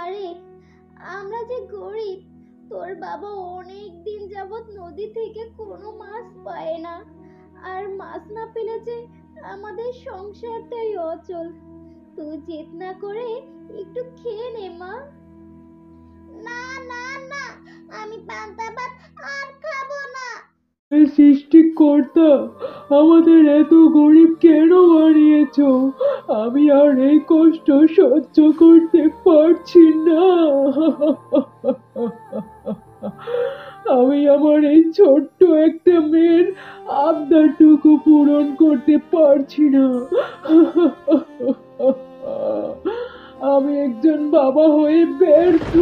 আরে আমরা যে গরিব, তোর বাবা অনেক দিন যাবত নদী থেকে কোনো মাছ পায় না। আর মাছ না পেলে যে আমাদের সংসারটাই অচল। তুই জেদ না করে একটু খেয়ে নে মা। না না না, আমি পান্তা ভাত আর খাবো না। হে সৃষ্টিকর্তা, আমাদের এত গরিব কেন বানিয়েছো? আমি আর এই কষ্ট সহ্য করতে পারছি না। আমি আমার এই ছোট্ট একটা মেয়ের আবদারটুকু পূরণ করতে পারছি না। আমি একজন বাবা হয়ে ব্যর্থ।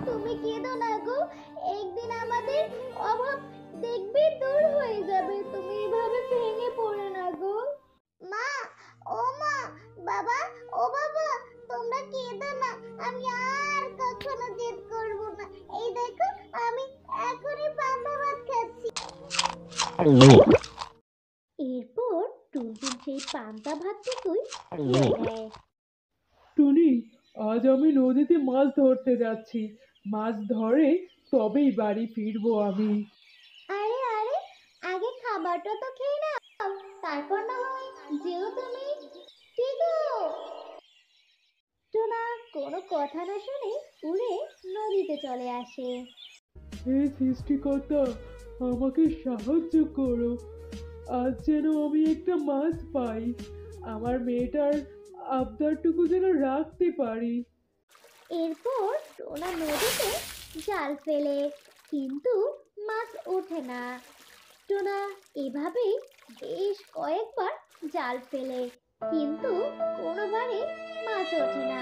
তুমি কেঁদো না গো, একদিন আমাদের অভাব দেখবে দূর হয়ে যাবে। তুমি এভাবে ভেঙে পড়ো না গো। মা, ও মা, বাবা, ও বাবা, তোমরা কেঁদো না। আমি আর কখনো জেদ করব না। এই দেখো, আমি এখনই পান্তা ভাত খাচ্ছি। এরপর টুনটুন সেই পান্তা ভাতটুকুই খেয়ে নেয়। টুনি, আজ আমি নদীতে মাছ ধরতে যাচ্ছি। মাছ ধরে তবেই বাড়ি ফিরবো আমি। আরে আরে, আগে খাবারটা তো খেয়ে নাও, তারপর না হয় যেও তুমি। কি গো? টোনা কোনো কথা না শুনে উড়ে নদীতে চলে আসে। হে সৃষ্টিকর্তা, আমাকে সাহায্য করো। আজ যেন আমি একটা মাছ পাই, আমার মেয়েটার আবদারটুকু যেন রাখতে পারি। এরপর টোনা নদীতে জাল ফেলে, কিন্তু মাছ ওঠে না। টোনা এভাবেই বেশ কয়েকবার জাল ফেলে, কিন্তু কোনোবারই মাছ ওঠে না।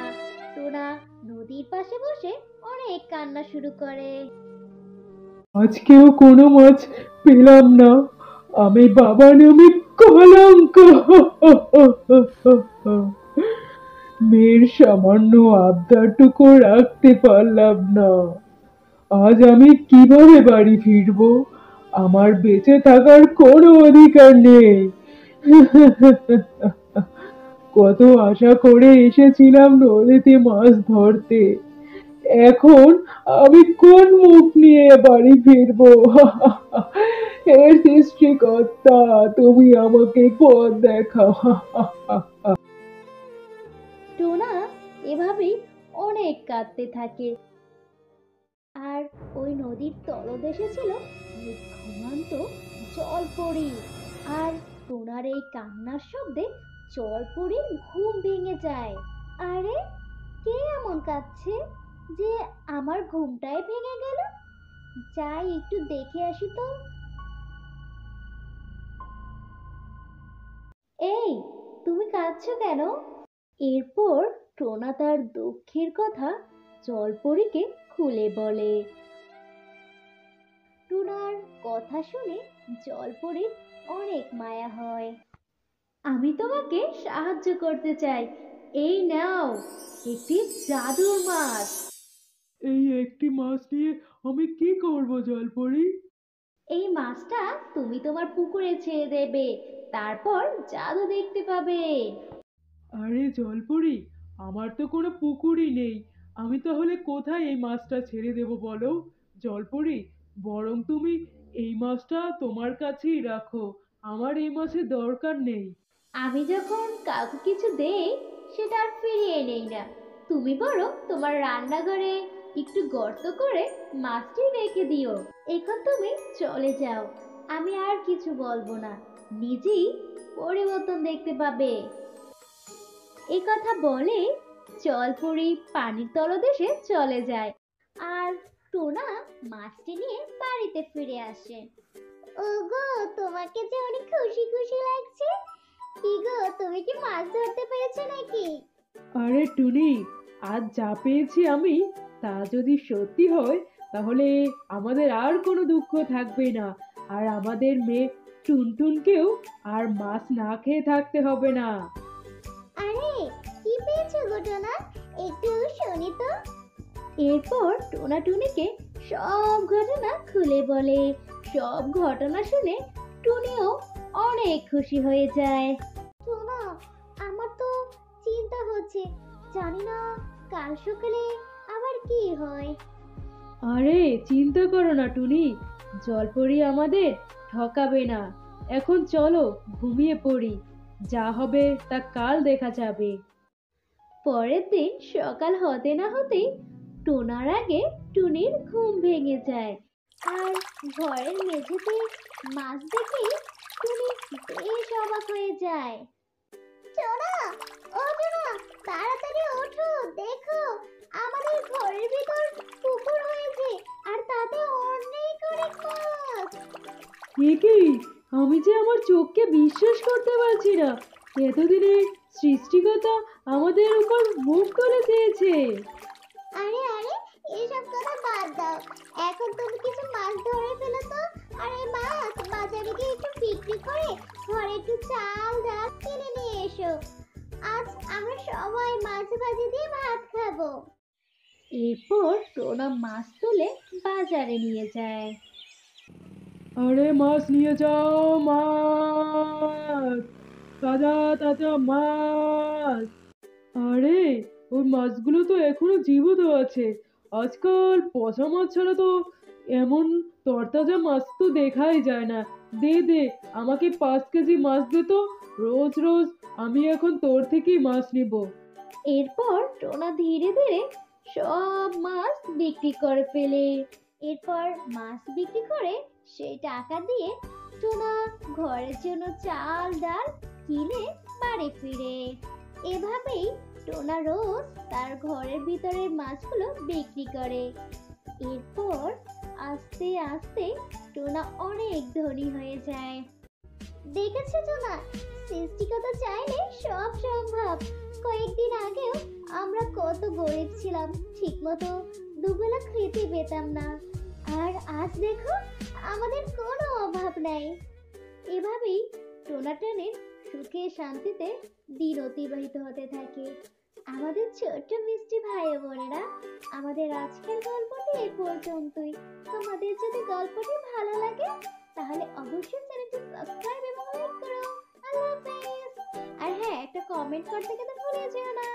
টোনা নদীর পাশে বসে অনেক কান্না শুরু করে। আজকেও কোনো মাছ পেলাম না। আমি বাবা নামে কলঙ্ক। মেয়ের সামান্য আবদারটুকু রাখতে পারলাম না। আজ আমি কিভাবে বাড়ি ফিরবো? আমার বেঁচে থাকার কোনো অধিকার নেই। কত আশা করে এসেছিলাম নদীতে মাছ ধরতে। এখন আমি কোন মুখ নিয়ে বাড়ি ফিরবো? হে সৃষ্টিকর্তা, তুমি আমাকে পথ দেখাও। টোনা এভাবেই অনেক কাঁদতে থাকে। আর ওই নদীর তলদেশে ছিল এক ঘুমন্ত জলপরি। আর টোনার এই কান্নার শব্দে জলপরির ঘুম ভেঙে যায়। আরে, কে এমন কাঁদছে যে আমার ঘুমটাই ভেঙে গেল? যাই একটু দেখে আসি তো। এই, তুমি কাঁদছো কেন? এরপর টোনা তার দুঃখের কথা জলপরীকে খুলে বলে। টুনার কথা শুনে জলপরীর অনেক মায়া হয়। আমি তোমাকে সাহায্য করতে চাই। এই নাও একটি জাদুর মাছ। এই একটি মাছ নিয়ে আমি কি করব জলপরি? এই মাছটা তুমি তোমার পুকুরে ছেড়ে দেবে, তারপর জাদু দেখতে পাবে। আরে জলপরি, আমার তো কোনো পুকুরই নেই। আমি তাহলে কোথায় এই মাছটা ছেড়ে দেব বলো? জলপরি, বরং তুমি এই মাছটা তোমার কাছেই রাখো। আমার এই মাছের দরকার নেই। আমি যখন কাউকে কিছু দেই, সেটা আর ফিরিয়ে নেই না। তুমি বরং তোমার রান্নাঘরে একটু গর্ত করে মাছটি রেখে দিও। এখন তুমি চলে যাও, আমি আর কিছু বলবো না। নিজেই পরিবর্তন দেখতে পাবে। এই কথা বলে জলপরি পানির তলদেশে চলে যায়। আর টোনা মাছটি নিয়ে বাড়িতে ফিরে আসে। ওগো, তোমাকে যে অনেক খুশি খুশি লাগছে। কি গো, তুমি কি মাছ ধরতে পেরেছো নাকি? আরে টুনি, আজ যা পেয়েছি আমি, তা যদি সত্যি হয় তাহলে আমাদের আর কোনো দুঃখ থাকবে না। আর আমাদের মেয়ে টুনটুনকেও আর মাছ না খেয়ে থাকতে হবে না। আরে, কি পেয়েছো গো টোনা? একটু শুনি তো। এরপর টোনা টুনিকে সব ঘটনা খুলে বলে। সব ঘটনা শুনে টুনিও অনেক খুশি হয়ে যায়। টোনা, আমার তো চিন্তা হচ্ছে, জানি না কাল সকালে আবার কি হয়? আরে চিন্তা করো না টুনি, জলপরি আমাদের ঠকাবে না। এখন চলো ঘুমিয়ে পড়ি, যা হবে তা কাল দেখা যাবে। পরের দিন সকাল হতে না হতেই টোনার আগে টুনির ঘুম ভেঙে যায়। আর ঘরের মেঝেতে মাছ দেখে টুনি বেশ অবাক হয়ে যায়। টোনা, ও টোনা, তাড়াতাড়ি ওঠো, দেখো আমাদের ঘরের ভিতর পুকুর হয়েছে আর তাতে অনেক অনেক মাছ। এ কি, আমি যে আমার চোখকে বিশ্বাস করতে পারছি না। এতদিনে সৃষ্টিকর্তা আমাদের উপর মুখ তুলে চেয়েছে। আরে আরে, এসব কথা বাদ দাও। এখন তুমি কিছু মাছ ধরে ফেলো তো। আর এই মাছ বাজারে গিয়ে একটু বিক্রি করে ঘরে একটু চাল ডাল কিনে নিয়ে এসো। আজ আমরা সবাই মাছ ভাজি দিয়ে ভাত খাবো। এরপর টোনা মাছ তুলে বাজারে নিয়ে যায়। আরে মাছ নিয়ে যাও, মাছ, তাজা তাজা মাছ। আরে ওই মাছগুলো তো এখনো জীবিত আছে। আজকাল পচা মাছ ছাড়া তো এমন তরতাজা মাছ তো দেখাই যায় না। দে দে, আমাকে 5 কেজি মাছ দে তো। রোজ রোজ আমি এখন তোর থেকেই মাছ নিব। এরপর টোনা ধীরে ধীরে সব মাছ বিক্রি করে ফেলে। এরপর মাছ বিক্রি করে সেই টাকা দিয়ে টোনা ঘরের জন্য চাল ডাল কিনে বাড়ি ফিরে। এভাবেই টোনা রোজ তার ঘরের ভিতরের মাছগুলো বিক্রি করে। এরপর আস্তে আস্তে টোনা অনেক ধনী হয়ে যায়। দেখেছো টোনা, সৃষ্টিকর্তা চাইলে সব সম্ভব। কয়েকদিন আগেও আমরা কত গরিব ছিলাম, ঠিকমতো দুবেলা খেতে পেতাম না। আর আজ দেখো আমাদের কোনো অভাব নাই। এভাবেই টোনাটনের সুখে শান্তিতে দিন অতিবাহিত হতে থাকে। আমাদের ছোট্ট মিষ্টি ভাই ও বোনেরা, আমাদের আজকের গল্পটি এই পর্যন্তই। তোমাদের যদি গল্পটি ভালো লাগে তাহলে অবশ্যই চ্যানেলটি সাবস্ক্রাইব এবং লাইক করো। আল্লাহ হাফেজ। আর হ্যাঁ, একটা কমেন্ট করতে কিন্তু ভুলে যেও না।